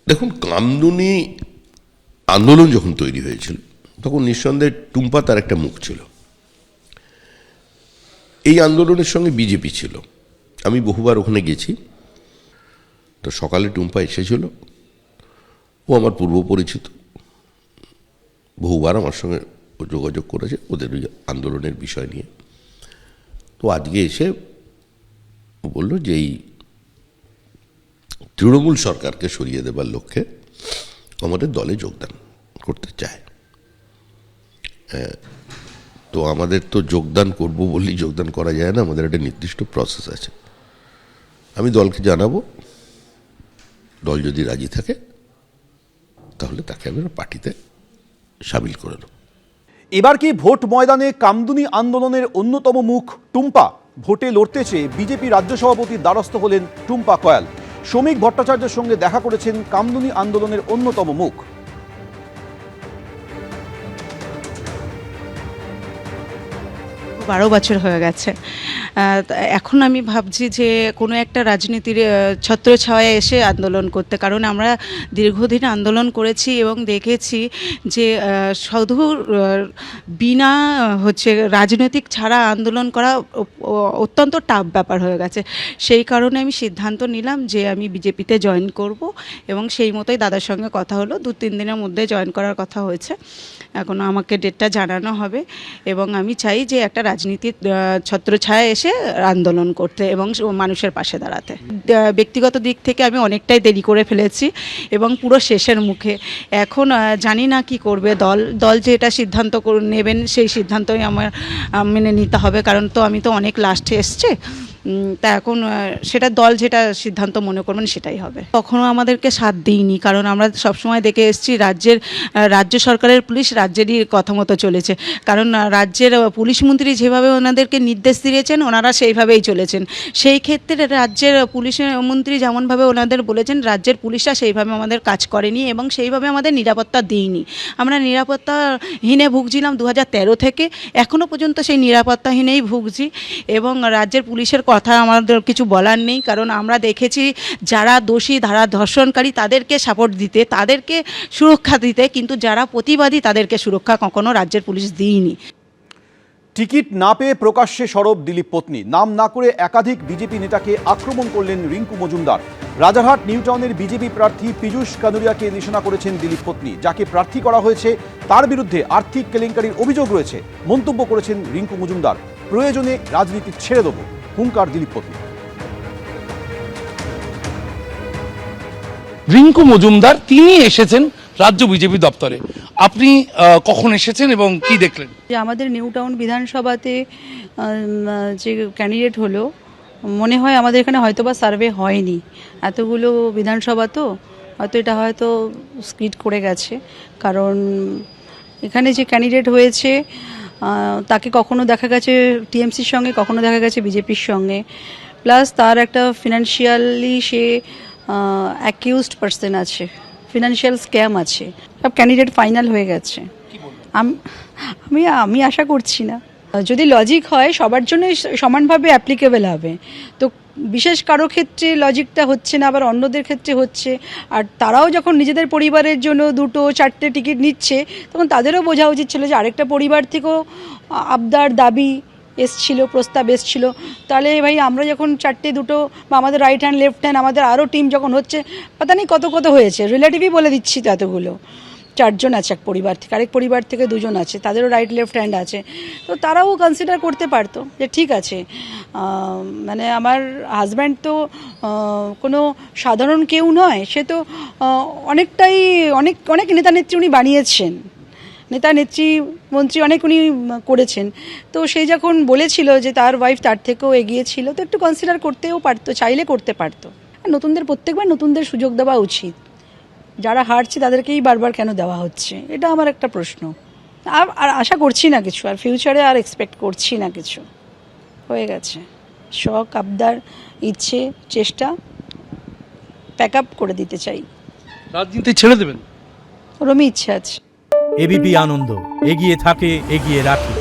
দেখুন, কামদুনি আন্দোলন যখন তৈরি হয়েছিল তখন নিঃসন্দেহে টুম্পা তার একটা মুখ ছিল। এই আন্দোলনের সঙ্গে বিজেপি ছিল। আমি বহুবার ওখানে গেছি। তো সকালে টুম্পা এসেছিল, ও আমার পূর্ব পরিচিত, বহুবার আমার সঙ্গে যোগাযোগ করেছে ওদের ওই আন্দোলনের বিষয় নিয়ে। তো আজকে এসে বলল যে এই তৃণমূল সরকারকে সরিয়ে দেবার লক্ষ্যে আমাদের দলে যোগদান করতে চায়। তো আমাদের তো যোগদান করব বললেই যোগদান করা যায় না, আমাদের একটা নির্দিষ্ট প্রসেস আছে। আমি দলকে জানাবো, দল যদি রাজি থাকে তাহলে তাকে আমরা পার্টিতে সামিল করে নেব। এবার কি ভোট ময়দানে কামদুনি আন্দোলনের অন্যতম মুখ টুম্পা? ভোটে লড়তে চেয়ে বিজেপি রাজ্য সভাপতির দ্বারস্থ হলেন টুম্পা কয়াল। শ্রমিক ভট্টাচার্যের সঙ্গে দেখা করেছেন কামদুনি আন্দোলনের অন্যতম মুখ। 12 বছর হয়ে গেছে। এখন আমি ভাবছি যে কোনো একটা রাজনীতির ছত্রছায়ায় এসে আন্দোলন করতে, কারণ আমরা দীর্ঘদিন আন্দোলন করেছি এবং দেখেছি যে শুধু বিনা রাজনৈতিক ছাড়া আন্দোলন করা অত্যন্ত টাফ ব্যাপার হয়ে গেছে। সেই কারণে আমি সিদ্ধান্ত নিলাম যে আমি বিজেপিতে জয়েন করব এবং সেই মতোই দাদার সঙ্গে কথা হলো। 2-3 দিনের মধ্যে জয়েন করার কথা হয়েছে, এখনও আমাকে ডেটটা জানানো হবে। এবং আমি চাই যে একটা রাজনীতির ছত্রছায়া এসে আন্দোলন করতে এবং মানুষের পাশে দাঁড়াতে। ব্যক্তিগত দিক থেকে আমি অনেকটাই দেরি করে ফেলেছি এবং পুরো শেষের মুখে। এখন জানি না কি করবে দল যে এটা সিদ্ধান্ত নেবেন সেই সিদ্ধান্তই আমার মেনে নিতে হবে, কারণ তো আমি তো অনেক লাস্টে এসছে। তা এখন সেটা দল যেটা সিদ্ধান্ত মনে করবেন সেটাই হবে। কখনো আমাদেরকে সাথ দিইনি, কারণ আমরা সবসময় দেখে এসেছি রাজ্য সরকারের পুলিশ রাজ্যেরই কথা মতো চলেছে। কারণ রাজ্যের পুলিশ মন্ত্রী যেভাবে ওনাদেরকে নির্দেশ দিয়েছেন ওনারা সেইভাবেই চলেছেন। সেই ক্ষেত্রে রাজ্যের পুলিশ মন্ত্রী যেমনভাবে ওনাদের বলেছেন, রাজ্যের পুলিশরা সেইভাবে আমাদের কাজ করেনি এবং সেইভাবে আমাদের নিরাপত্তা দিইনি। আমরা নিরাপত্তাহীনে ভুগছিলাম 2013 থেকে, এখনও পর্যন্ত সেই নিরাপত্তাহীনেই ভুগছি। এবং রাজ্যের পুলিশের কথা আমাদের কিছু বলার নেই, কারণ আমরা দেখেছি যারা দোষী, যারা ধর্ষণকারী তাদেরকে সাপোর্ট দিতে, তাদেরকে সুরক্ষা দিতে, কিন্তু যারা প্রতিবাদী তাদেরকে সুরক্ষা কখনো রাজ্যের পুলিশ দিইনি। টিকিট না পেয়ে প্রকাশ্যে সরব দিলীপ পত্নী। নাম না করে একাধিক বিজেপি নেতাকে আক্রমণ করলেন রিঙ্কু মজুমদার। রাজারহাট নিউ টাউনের বিজেপি প্রার্থী পীযূষ কানুরিয়াকে নিশানা করেছেন দিলীপ পত্নী। যাকে প্রার্থী করা হয়েছে তার বিরুদ্ধে আর্থিক কেলেঙ্কারির অভিযোগ রয়েছে। মন্তব্য করেছেন রিঙ্কু মজুমদার, প্রয়োজনে রাজনীতি ছেড়ে দেব, হুঙ্কার দিলীপ পত্নী। রিঙ্কু মজুমদার তিনি এসেছেন রাজ্য বিজেপি দপ্তরে। আপনি কখন এসেছেন এবং কি দেখলেন? যে আমাদের নিউ টাউন বিধানসভাতে যে ক্যান্ডিডেট হলো, মনে হয় আমাদের এখানে হয়তোবা সার্ভে হয়নি। এতগুলো বিধানসভা তো হয়তো এটা হয়তো স্কিড করে গেছে, কারণ এখানে যে ক্যান্ডিডেট হয়েছে তাকে কখনো দেখা গেছে টিএমসির সঙ্গে, কখনো দেখা গেছে বিজেপির সঙ্গে, প্লাস তার একটা ফিনান্সিয়ালি সে অ্যাকিউজড পার্সন আছে, ফিনান্সিয়াল স্ক্যাম আছে। সব ক্যান্ডিডেট ফাইনাল হয়ে গেছে। আমি আশা করছি না, যদি লজিক হয় সবার জন্য সমানভাবে অ্যাপ্লিকেবল হবে। তো বিশেষ কারো ক্ষেত্রে লজিকটা হচ্ছে না, আবার অন্যদের ক্ষেত্রে হচ্ছে। আর তারাও যখন নিজেদের পরিবারের জন্য 2-4টে টিকিট নিচ্ছে, তখন তাদেরও বোঝা উচিত ছিল যে আরেকটা পরিবার থেকেও আবদার দাবি এসছিল, প্রস্তাব এসছিল। তাহলে ভাই আমরা যখন 2 বা আমাদের রাইট হ্যান্ড লেফট হ্যান্ড আমাদের আরও টিম যখন হচ্ছে, পাতা নেই কত হয়েছে, রিলেটিভই বলে দিচ্ছি তো এতগুলো। 4 জন আছে এক পরিবার থেকে, আরেক পরিবার থেকে 2 জন আছে, তাদেরও রাইট লেফট হ্যান্ড আছে। তো তারাও কনসিডার করতে পারতো যে ঠিক আছে, মানে আমার হাজব্যান্ড তো কোনো সাধারণ কেউ নয়, সে তো অনেকটাই অনেক নেতা নেত্রী উনি বানিয়েছেন, নেতা নেত্রী মন্ত্রী অনেক উনি করেছেন। তো সেই যখন বলেছিল যে তার ওয়াইফ তার থেকেও এগিয়ে ছিল, তো একটু কনসিডার করতেও পারতো, চাইলে করতে পারতো। নতুনদের প্রত্যেকবার নতুনদের সুযোগ দেওয়া উচিত। যারা হারছে তাদেরকেই বারবার কেন দেওয়া হচ্ছে, এটা আমার একটা প্রশ্ন। আর আশা করছি না কিছু, আর ফিউচারে আর এক্সপেক্ট করছি না কিছু। হয়ে গেছে, শখ, আবদার, ইচ্ছে, চেষ্টা প্যাক আপ করে দিতে চাই। রাজনীতি ছেড়ে দেবেন? ওরমই ইচ্ছে আছে। এবিপি আনন্দ, এগিয়ে থাকে, এগিয়ে রাখে।